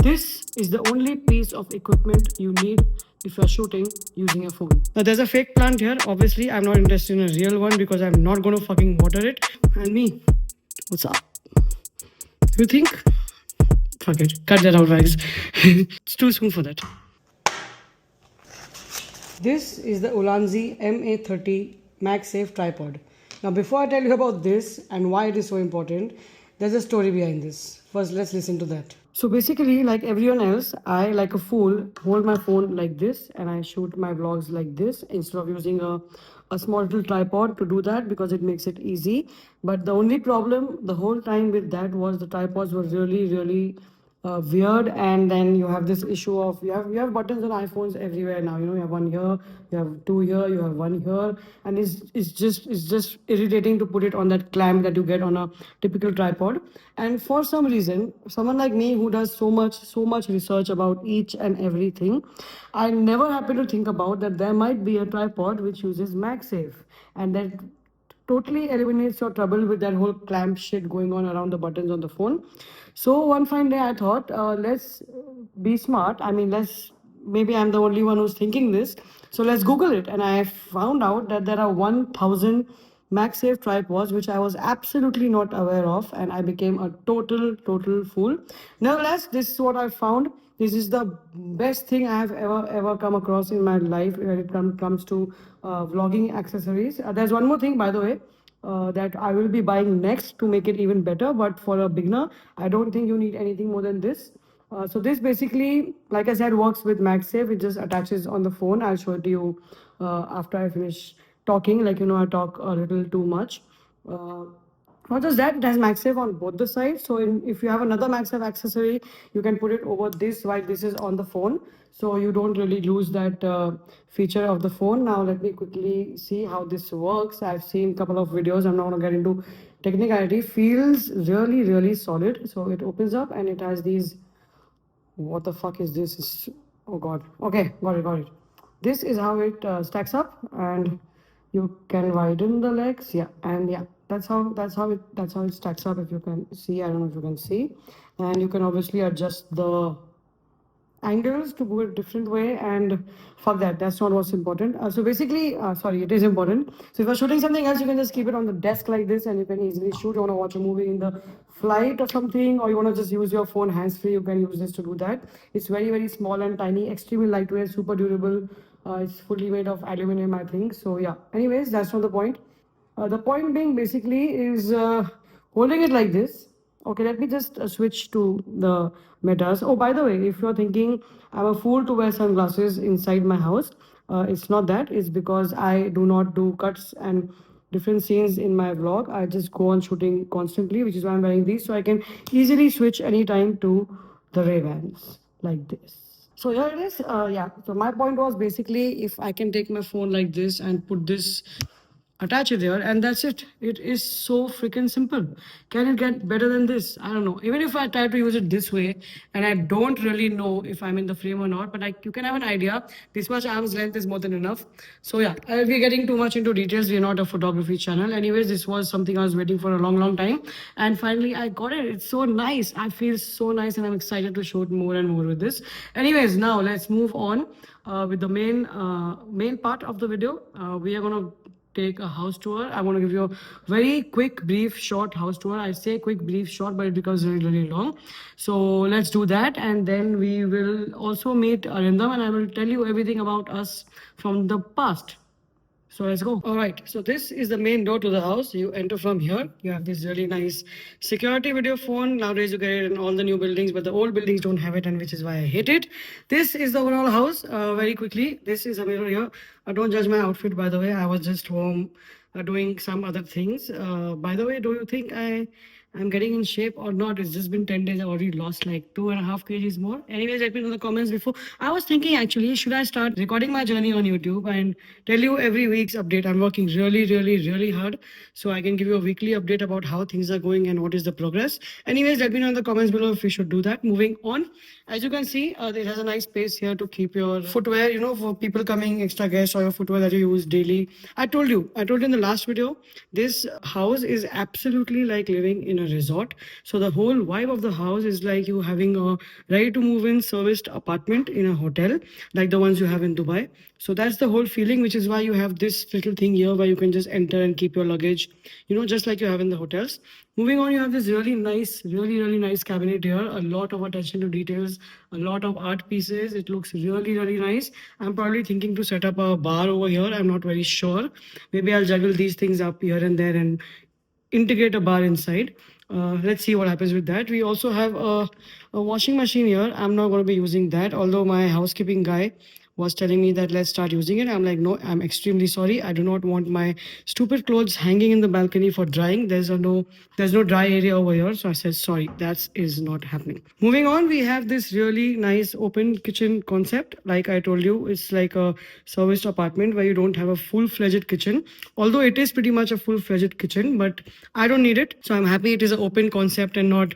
This is the only piece of equipment you need if you're shooting using a phone. Now there's a fake plant here. Obviously, I'm not interested in a real one because I'm not gonna fucking water it. And me, what's up? You think? Fuck it. Cut that out, guys. It's too soon for that. This is the Ulanzi MA30 MagSafe tripod. Now, before I tell you about this and why it is so important, there's a story behind this. First, let's listen to that. So basically, like everyone else, I, like a fool, hold my phone like this and I shoot my vlogs like this instead of using a small little tripod to do that because it makes it easy. But the only problem the whole time with that was the tripods were really weird, and then you have this issue of you have buttons on iPhones everywhere now. You have one here, you have two here, you have one here, and it's just irritating to put it on that clamp that you get on a typical tripod. And for some reason, someone like me who does so much research about each and everything, I never happen to think about that there might be a tripod which uses MagSafe, and that totally eliminates your trouble with that whole clamp shit going on around the buttons on the phone. So one fine day I thought, let's be smart. I mean, maybe I'm the only one who's thinking this. So let's Google it. And I found out that there are 1,000 MagSafe tripods, which I was absolutely not aware of. And I became a total fool. Nevertheless, this is what I found. This is the best thing I have ever come across in my life when it comes to vlogging accessories. There's one more thing, by the way, that I will be buying next to make it even better. But for a beginner, I don't think you need anything more than this. So this basically, like I said, works with MagSafe. It just attaches on the phone. I'll show it to you after I finish talking. Like, I talk a little too much. Uh, Not just that, it has MagSafe on both the sides. So if you have another MagSafe accessory, you can put it over this while this is on the phone. So you don't really lose that feature of the phone. Now let me quickly see how this works. I've seen a couple of videos. I'm not going to get into technicality. Feels really solid. So it opens up and it has these. What the fuck is this? Oh god. Okay, got it. This is how it stacks up, and you can widen the legs. Yeah, and yeah, that's how it stacks up. If you can see, I don't know if you can see, and you can obviously adjust the angles to go a different way, and fuck that, that's not what's important. So basically, sorry, it is important. So if you're shooting something else, you can just keep it on the desk like this and you can easily shoot. You want to watch a movie in the flight or something, or you want to just use your phone hands free, you can use this to do that. It's very small and tiny, extremely lightweight, super durable. It's fully made of aluminum, I think. So yeah, anyways, that's not the point. The point being basically is holding it like this. Okay, let me just switch to the metas. Oh, by the way, if you're thinking I'm a fool to wear sunglasses inside my house, it's not that. It's because I do not do cuts and different scenes in my vlog. I just go on shooting constantly, which is why I'm wearing these. So I can easily switch anytime to the Ray-Bans like this. So here it is. Yeah. So my point was basically if I can take my phone like this and put this attach it there, and that's it. It is so freaking simple. Can it get better than this? I don't know. Even if I try to use it this way and I don't really know if I'm in the frame or not, but you can have an idea. This much arm's length is more than enough. So yeah, I'll be getting too much into details. We're not a photography channel. Anyways, this was something I was waiting for a long time, and finally I got it. It's so nice. I feel so nice and I'm excited to shoot more and more with this. Anyways, now let's move on with the main part of the video. We are gonna take a house tour. I want to give you a very quick, brief, short house tour. I say quick, brief, short, but it becomes really long. So let's do that. And then we will also meet Arindam and I will tell you everything about us from the past. So let's go. All right. So this is the main door to the house. You enter from here. You have this really nice security video phone. Nowadays you get it in all the new buildings, but the old buildings don't have it, and which is why I hate it. This is the overall house. Very quickly, this is a mirror here. Don't judge my outfit, by the way. I was just home doing some other things. By the way, do you think I'm getting in shape or not? It's just been 10 days. I already lost like 2.5 kgs more. Anyways, let me know in the comments before. I was thinking actually, should I start recording my journey on YouTube and tell you every week's update? I'm working really hard. So I can give you a weekly update about how things are going and what is the progress. Anyways, let me know in the comments below if we should do that. Moving on. As you can see, it has a nice space here to keep your footwear, for people coming, extra guests, or your footwear that you use daily. I told you in the last video, this house is absolutely like living in in a resort. So the whole vibe of the house is like you having a ready to move in serviced apartment in a hotel, like the ones you have in Dubai. So that's the whole feeling, which is why you have this little thing here where you can just enter and keep your luggage, just like you have in the hotels. Moving on, you have this really nice, really nice cabinet here. A lot of attention to details, a lot of art pieces. It looks really nice. I'm probably thinking to set up a bar over here. I'm not very sure. Maybe I'll juggle these things up here and there and integrate a bar inside. Let's see what happens with that. We also have a washing machine here. I'm not going to be using that, although my housekeeping guy was telling me that let's start using it. I'm like, no, I'm extremely sorry. I do not want my stupid clothes hanging in the balcony for drying. There's no dry area over here. So I said, sorry, that is not happening. Moving on, we have this really nice open kitchen concept. Like I told you, it's like a serviced apartment where you don't have a full-fledged kitchen. Although it is pretty much a full-fledged kitchen, but I don't need it. So I'm happy it is an open concept and not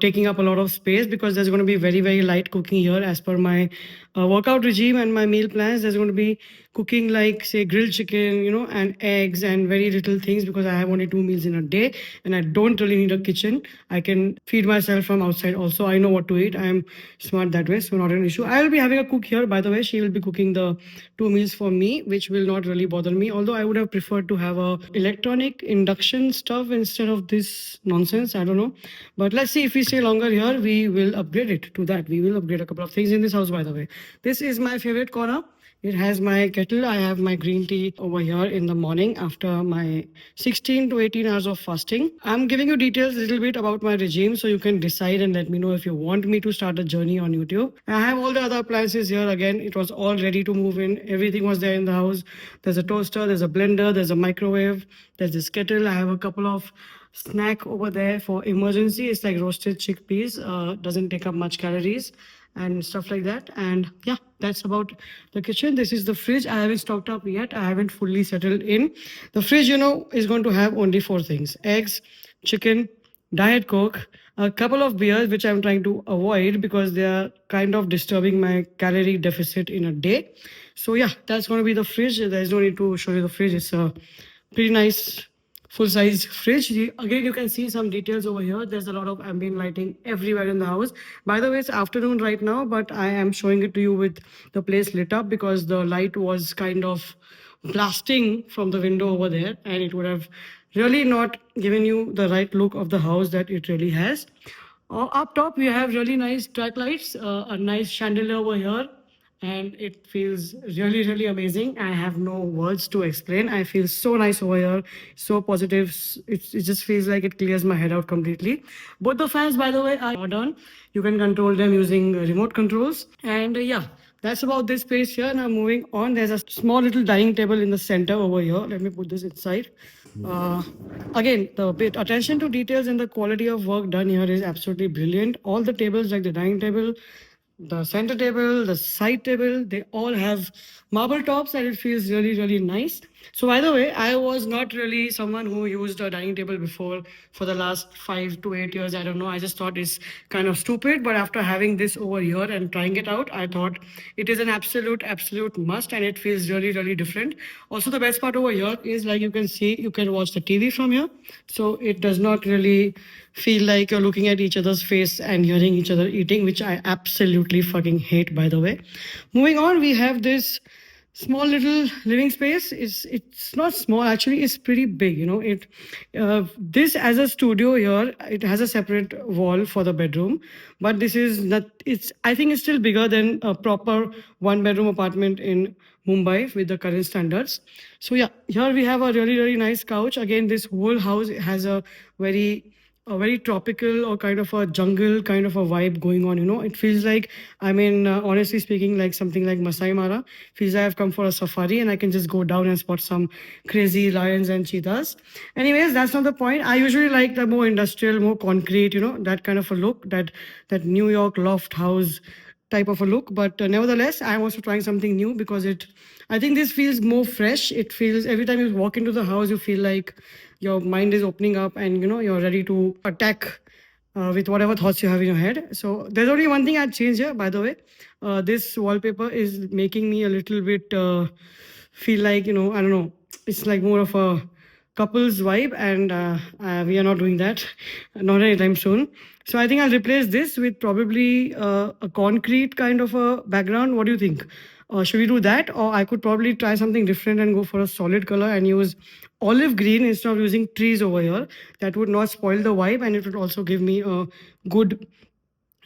taking up a lot of space, because there's going to be very light cooking here as per my workout regime and my meal plans. There's going to be cooking like say grilled chicken, and eggs and very little things, because I have only 2 meals in a day and I don't really need a kitchen. I can feed myself from outside also. I know what to eat. I am smart that way, so not an issue. I will be having a cook here, by the way. She will be cooking the 2 meals for me, which will not really bother me. Although I would have preferred to have a electronic induction stuff instead of this nonsense. I don't know. But let's see, if we stay longer here, we will upgrade it to that. We will upgrade a couple of things in this house, by the way. This is my favorite corner. It has my kettle. I have my green tea over here in the morning after my 16 to 18 hours of fasting. I'm giving you details a little bit about my regime so you can decide and let me know if you want me to start a journey on YouTube. I have all the other appliances here. Again, it was all ready to move in. Everything was there in the house. There's a toaster, there's a blender, there's a microwave, there's this kettle. I have a couple of snack over there for emergency. It's like roasted chickpeas. Doesn't take up much calories and stuff like that. And yeah, that's about the kitchen. This is the fridge. I haven't stocked up yet. I haven't fully settled in. The fridge, is going to have only 4 things: eggs, chicken, Diet Coke, a couple of beers, which I'm trying to avoid because they are kind of disturbing my calorie deficit in a day. So yeah, that's going to be the fridge. There's no need to show you the fridge. It's a pretty nice full-size fridge. Again, you can see some details over here. There's a lot of ambient lighting everywhere in the house. By the way, it's afternoon right now, but I am showing it to you with the place lit up because the light was kind of blasting from the window over there, and it would have really not given you the right look of the house that it really has. Up top, we have really nice track lights, a nice chandelier over here, and it feels really amazing. I have no words to explain. I feel so nice over here, so positive. It just feels like it clears my head out completely. Both the fans, by the way, are modern. You can control them using remote controls. And yeah, that's about this space here. Now moving on, there's a small little dining table in the center over here. Let me put this inside. Again, the attention to details and the quality of work done here is absolutely brilliant. All the tables, like the dining table, the center table, the side table, they all have marble tops, and it feels really nice. So by the way, I was not really someone who used a dining table before for the last 5 to 8 years. I don't know. I just thought it's kind of stupid. But after having this over here and trying it out, I thought it is an absolute must, and it feels really different. Also, the best part over here is, like you can see, you can watch the TV from here. So it does not really feel like you're looking at each other's face and hearing each other eating, which I absolutely fucking hate, by the way. Moving on, we have this small little living space. It's not small, actually. It's pretty big. This as a studio here, it has a separate wall for the bedroom, but this is not. I think it's still bigger than a proper 1 bedroom apartment in Mumbai with the current standards. So yeah, here we have a really nice couch. Again, this whole house has a very tropical or kind of a jungle kind of a vibe going on. It feels like, honestly speaking, like something like Masai Mara. Feels like I've come for a safari and I can just go down and spot some crazy lions and cheetahs. Anyways, that's not the point. I usually like the more industrial, more concrete, that kind of a look, that New York loft house type of a look. But nevertheless, I'm also trying something new because I think this feels more fresh. It feels, every time you walk into the house, you feel like your mind is opening up and you're ready to attack with whatever thoughts you have in your head. So there's only one thing I'd change here, by the way. This wallpaper is making me a little bit feel like, I don't know, it's like more of a couples vibe, and we are not doing that, not anytime soon. So I think I'll replace this with probably a concrete kind of a background. What do you think? Should we do that, or I could probably try something different and go for a solid color and use olive green instead of using trees over here? That would not spoil the vibe, and it would also give me a good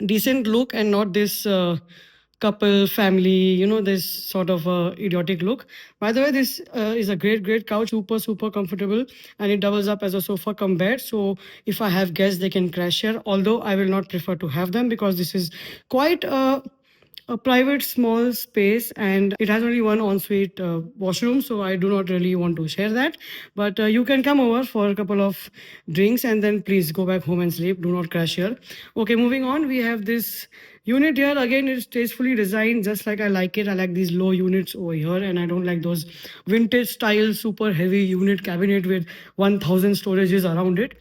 decent look and not this couple family, this sort of idiotic look. By the way, this is a great couch, super comfortable, and it doubles up as a sofa cum bed. So if I have guests, they can crash here, although I will not prefer to have them because this is quite a private small space, and it has only one ensuite washroom, so I do not really want to share that. But you can come over for a couple of drinks and then please go back home and sleep. Do not crash here. Okay, moving on, we have this unit here. Again, it's tastefully designed just like I like it. I like these low units over here, and I don't like those vintage style super heavy unit cabinet with 1000 storages around it.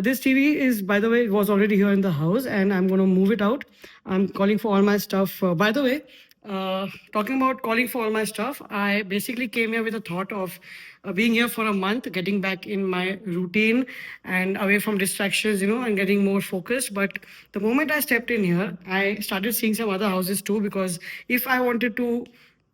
This TV is, by the way, it was already here in the house, and I'm going to move it out. I'm calling for all my stuff. By the way, talking about calling for all my stuff, I basically came here with a thought of being here for a month, getting back in my routine and away from distractions, and getting more focused. But the moment I stepped in here, I started seeing some other houses too, because if I wanted to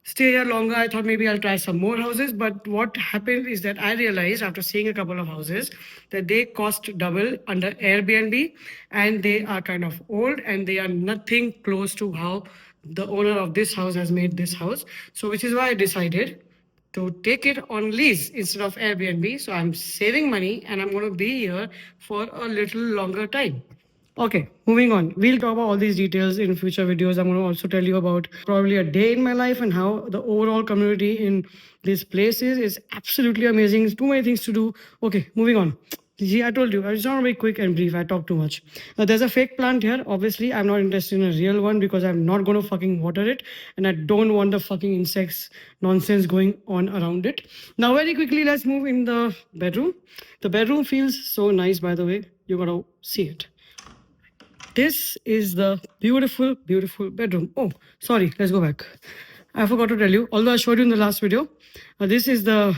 stay here longer, I thought maybe I'll try some more houses. But what happened is that I realized after seeing a couple of houses that they cost double under Airbnb, and they are kind of old and they are nothing close to how the owner of this house has made this house. So, which is why I decided to take it on lease instead of Airbnb. So, I'm saving money and I'm going to be here for a little longer time. Okay, moving on. We'll talk about all these details in future videos. I'm going to also tell you about probably a day in my life and how the overall community in this place is absolutely amazing. Too many things to do. Okay, moving on. See, I told you, I just want to be quick and brief. I talk too much. Now, there's a fake plant here. Obviously, I'm not interested in a real one because I'm not going to fucking water it. And I don't want the fucking insects nonsense going on around it. Now, very quickly, let's move in the bedroom. The bedroom feels so nice, by the way. You're going to see it. This is the beautiful bedroom. Oh, sorry, let's go back. I forgot to tell you, although I showed you in the last video, this is the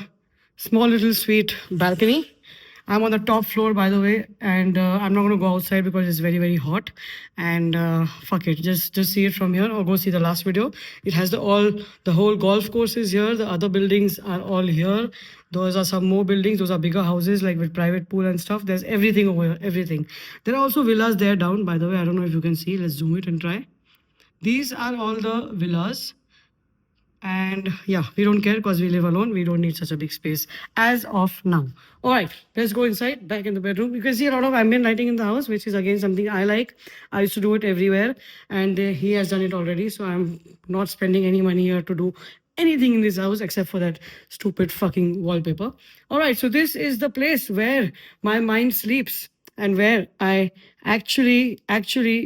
small little sweet balcony. I'm on the top floor, by the way, and I'm not going to go outside because it's very hot. And fuck it, just see it from here or go see the last video. It has the whole golf course is here. The other buildings are all here. Those are some more buildings. Those are bigger houses like with private pool and stuff. There's everything over here, everything. There are also villas there down, by the way. I don't know if you can see. Let's zoom it and try. These are all the villas. And yeah, we don't care because we live alone. We don't need such a big space as of now. All right, let's go inside, back in the bedroom. You can see a lot of ambient lighting in the house, which is again something I like. I used to do it everywhere, and he has done it already. So I'm not spending any money here to do anything in this house except for that stupid fucking wallpaper. All right, so this is the place where my mind sleeps and where I actually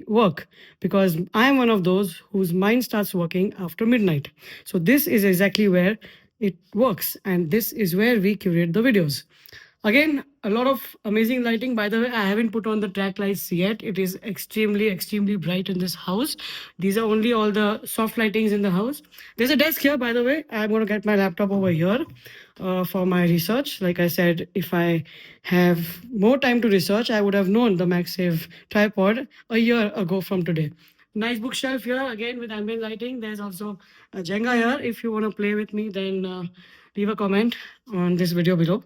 work, because I'm one of those whose mind starts working after midnight. So this is exactly where it works, and this is where we curate the videos. Again, a lot of amazing lighting. By the way, I haven't put on the track lights yet. It is extremely bright in this house. These are only all the soft lightings in the house. There's a desk here, by the way. I'm going to get my laptop over here for my research. Like I said, if I have more time to research, I would have known the MagSafe tripod a year ago from today. Nice bookshelf here, again with ambient lighting. There's also a Jenga here. If you want to play with me, then leave a comment on this video below.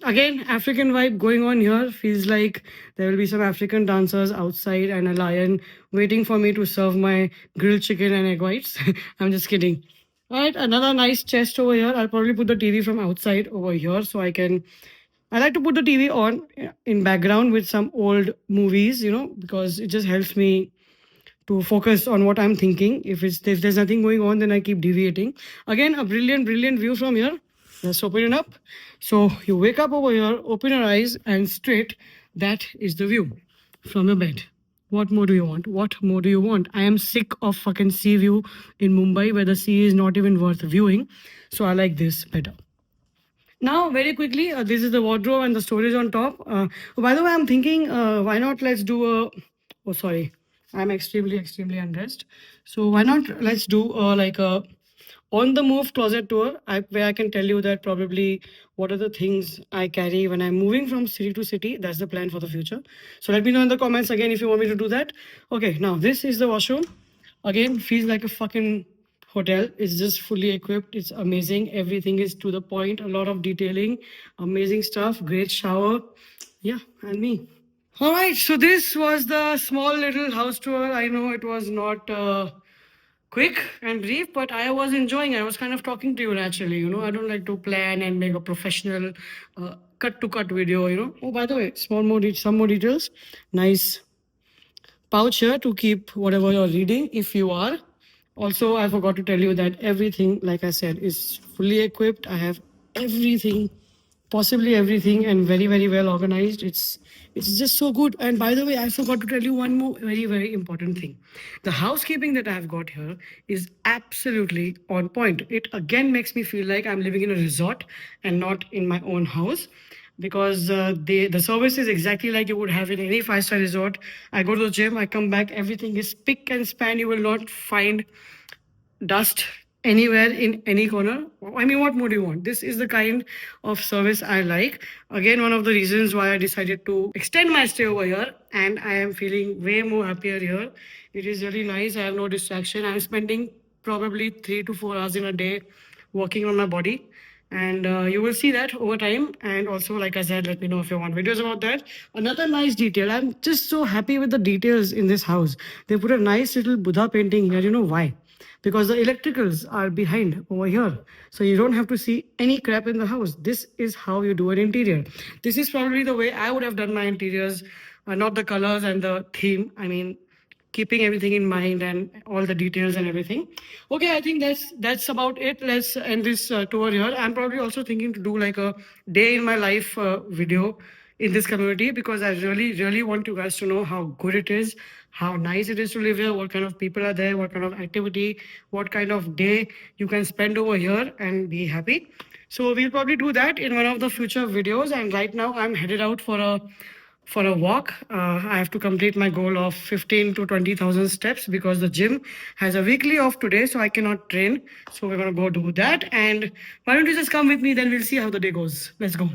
Again, African vibe going on here. Feels like there will be some African dancers outside and a lion waiting for me to serve my grilled chicken and egg whites. I'm just kidding. All right, another nice chest over here. I'll probably put the TV from outside over here so I like to put the TV on in background with some old movies, because it just helps me to focus on what I'm thinking. If there's nothing going on, then I keep deviating. Again, a brilliant view from here. Let's open it up. So you wake up over here, open your eyes, and straight, that is the view from your bed. What more do you want? I am sick of fucking sea view in Mumbai where the sea is not even worth viewing. So I like this better. Now, very quickly, this is the wardrobe and the storage on top. By the way, I'm thinking, why not let's do a... Oh, sorry. I'm extremely undressed. So why not let's do like a On the move closet tour, where I can tell you that probably what are the things I carry when I'm moving from city to city. That's the plan for the future. So let me know in the comments again if you want me to do that. Okay, now this is the washroom. Again, feels like a fucking hotel. It's just fully equipped. It's amazing. Everything is to the point. A lot of detailing, amazing stuff. Great shower. Yeah, and me. All right, so this was the small little house tour. I know it was not quick and brief, but I was enjoying it. I was kind of talking to you naturally. I don't like to plan and make a professional cut to cut video. Oh, by the way, some more details. Nice pouch here to keep whatever you're reading if you are. Also, I forgot to tell you that everything, like I said, is fully equipped. I have everything, possibly everything, and very, very well organized. It's just so good. And by the way, I forgot to tell you one more very, very important thing. The housekeeping that I've got here is absolutely on point. It again makes me feel like I'm living in a resort and not in my own house, because the service is exactly like you would have in any five-star resort. I go to the gym, I come back, everything is spick and span. You will not find dust anywhere in any corner. I mean, what more do you want? This is the kind of service I like. Again, one of the reasons why I decided to extend my stay over here, and I am feeling way more happier here. It is really nice. I have no distraction. I'm spending probably 3 to 4 hours in a day working on my body. And you will see that over time. And also, like I said, let me know if you want videos about that. Another nice detail. I'm just so happy with the details in this house. They put a nice little Buddha painting here. You know why? Because the electricals are behind over here. So you don't have to see any crap in the house. This is how you do an interior. This is probably the way I would have done my interiors, not the colors and the theme. I mean, keeping everything in mind and all the details and everything. Okay, I think that's about it. Let's end this tour here. I'm probably also thinking to do like a day in my life video in this community, because I really, really want you guys to know how good it is, how nice it is to live here, what kind of people are there, what kind of activity, what kind of day you can spend over here and be happy. So we'll probably do that in one of the future videos. And right now I'm headed out for a walk. I have to complete my goal of 15 to 20,000 steps, because the gym has a weekly off today, so I cannot train. So we're gonna go do that. And why don't you just come with me? Then we'll see how the day goes. Let's go.